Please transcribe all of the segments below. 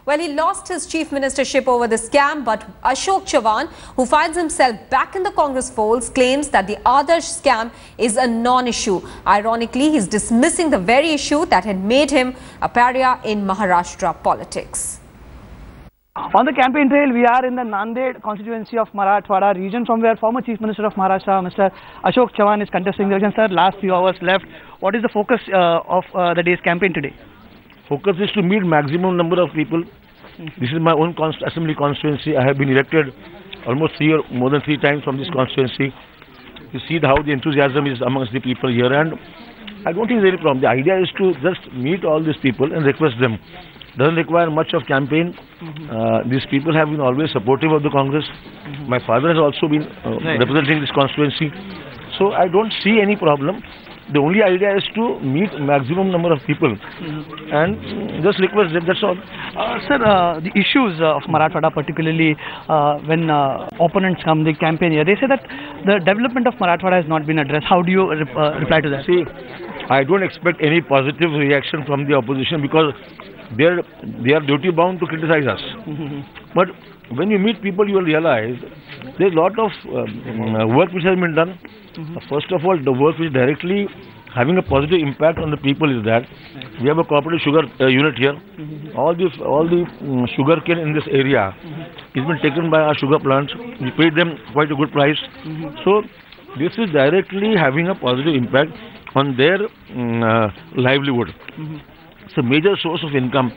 Well, he lost his chief ministership over the scam, but Ashok Chavan, who finds himself back in the Congress folds, claims that the Adarsh scam is a non-issue. Ironically, he's dismissing the very issue that had made him a pariah in Maharashtra politics. On the campaign trail, we are in the Nanded constituency of Marathwada region, from where former Chief Minister of Maharashtra, Mr. Ashok Chavan, is contesting the election. Sir, last few hours left. What is the focus of the day's campaign today? Focus is to meet maximum number of people. This is my own assembly constituency. I have been elected almost more than three times from this constituency. You see how the enthusiasm is amongst the people here, and I don't think there is any problem. The idea is to just meet all these people and request them. Doesn't require much of campaign. These people have been always supportive of the Congress. My father has also been representing this constituency. So I don't see any problem. The only idea is to meet maximum number of people and just request them, that's all. Sir, the issues of Marathwada, particularly when opponents come, the campaign here, they say that the development of Marathwada has not been addressed. How do you reply to that? See, I don't expect any positive reaction from the opposition because they are duty bound to criticize us. But when you meet people, you will realize there is a lot of work which has been done. First of all, the work which is directly having a positive impact on the people is that we have a cooperative sugar unit here. All the sugar cane in this area has been taken by our sugar plants. We paid them quite a good price. So this is directly having a positive impact on their livelihood. It's a major source of income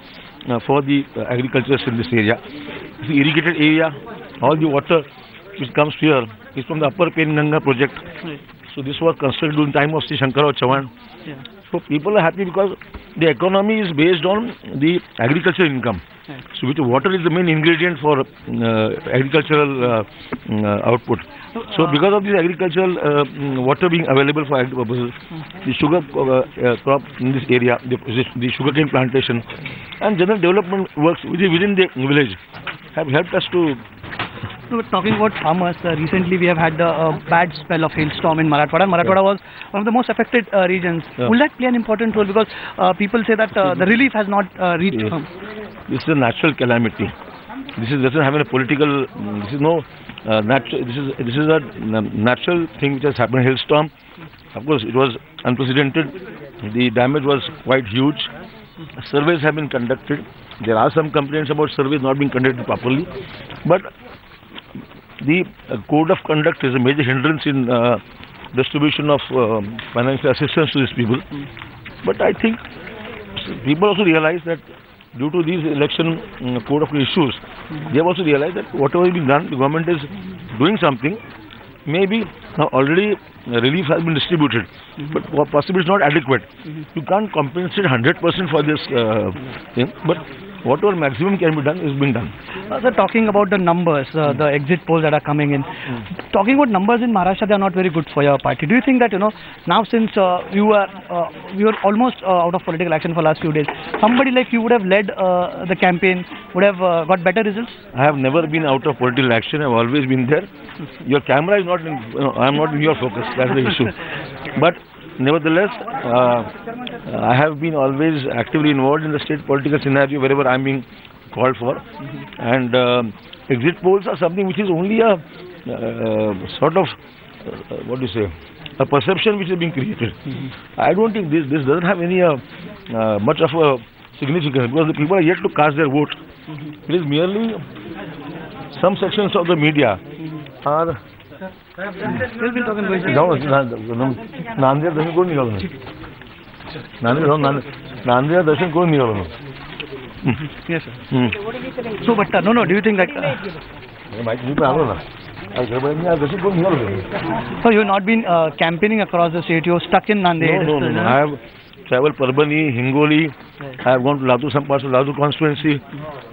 for the agriculturists in this area. It's an irrigated area. All the water which comes here is from the upper Penganga project. So this was constructed during the time of Chief of Chavan. So people are happy because the economy is based on the agricultural income. So which water is the main ingredient for agricultural output. So because of this agricultural water being available for agricultural purposes, the sugar crop in this area, the sugarcane plantation and general development works within the village have helped us to. Talking about farmers, recently we have had a bad spell of hailstorm in Marathwada. Marathwada was one of the most affected regions. Will that play an important role? Because people say that the relief has not reached home. This is a natural calamity. This doesn't have any political. This is no natural. This is a natural thing which has happened. Hailstorm. Of course, it was unprecedented. The damage was quite huge. Surveys have been conducted. There are some complaints about surveys not being conducted properly, but the code of conduct is a major hindrance in distribution of financial assistance to these people. But I think people also realize that due to these election code of issues, they have also realized that whatever is being done, the government is doing something. Maybe now already relief has been distributed, but possibly it's not adequate. You can't compensate 100% for this thing, but whatever maximum can be done is being done. Sir, talking about the numbers, the exit polls that are coming in, talking about numbers in Maharashtra, they are not very good for your party. Do you think that, now since you were almost out of political action for last few days, somebody like you would have led the campaign, would have got better results? I have never been out of political action. I have always been there. Your camera is not in, I am not in your focus. That's the issue. But nevertheless, I have been always actively involved in the state political scenario wherever I am being called for. And exit polls are something which is only a sort of, a perception which is being created. I don't think this doesn't have any much of a significance because the people are yet to cast their vote. It is merely some sections of the media are. Yes, sir. So, but no, do you think that... So, you have not been campaigning across the state, you are stuck in Nanded? No. I have traveled Parbani, Hingoli, I have gone to Latur, some parts of Latur constituency.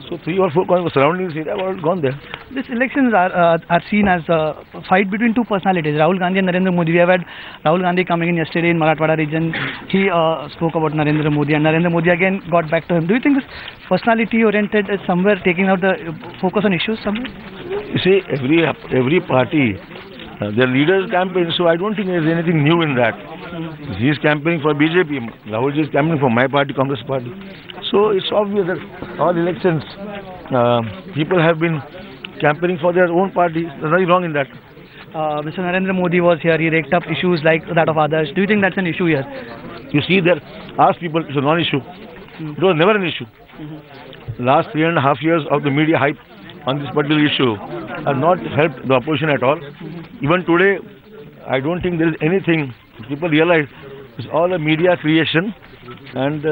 So 3 or 4 surrounding cities, I have already gone there. These elections are seen as a fight between two personalities, Rahul Gandhi and Narendra Modi. We have had Rahul Gandhi coming in yesterday in Marathwada region. He spoke about Narendra Modi and Narendra Modi again got back to him. Do you think this personality oriented is somewhere taking out the focus on issues somewhere? You see, every party, their leaders campaign, so I don't think there is anything new in that. He is campaigning for BJP, Rahul is campaigning for my party, Congress party. So it's obvious that all elections, people have been campaigning for their own party. There's nothing wrong in that. Mr. Narendra Modi was here. He raked up issues like that of Adarsh. Do you think that's an issue here? You see there, ask people, it's a non-issue. It was never an issue. Last 3.5 years of the media hype on this particular issue have not helped the opposition at all. Even today, I don't think there is anything. People realize it's all a media creation, and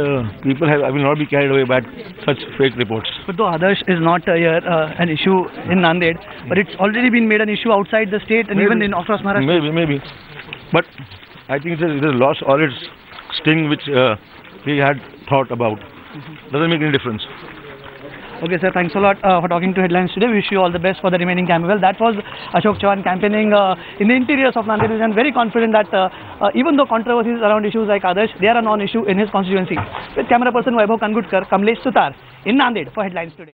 people will not be carried away by such fake reports. But though Adarsh is not here an issue in Nanded, but it's already been made an issue outside the state and Maybe. even in across Maharashtra. Maybe. But I think it has lost all its sting which we had thought about. Doesn't make any difference. Okay, sir, thanks a lot for talking to Headlines today. Wish you all the best for the remaining campaign. Well, that was Ashok Chavan campaigning in the interiors of Nanded, and very confident that even though controversies around issues like Adarsh, they are a non-issue in his constituency. With camera person Vaibhav Kangutkar, Kamlesh Sutar in Nanded for Headlines today.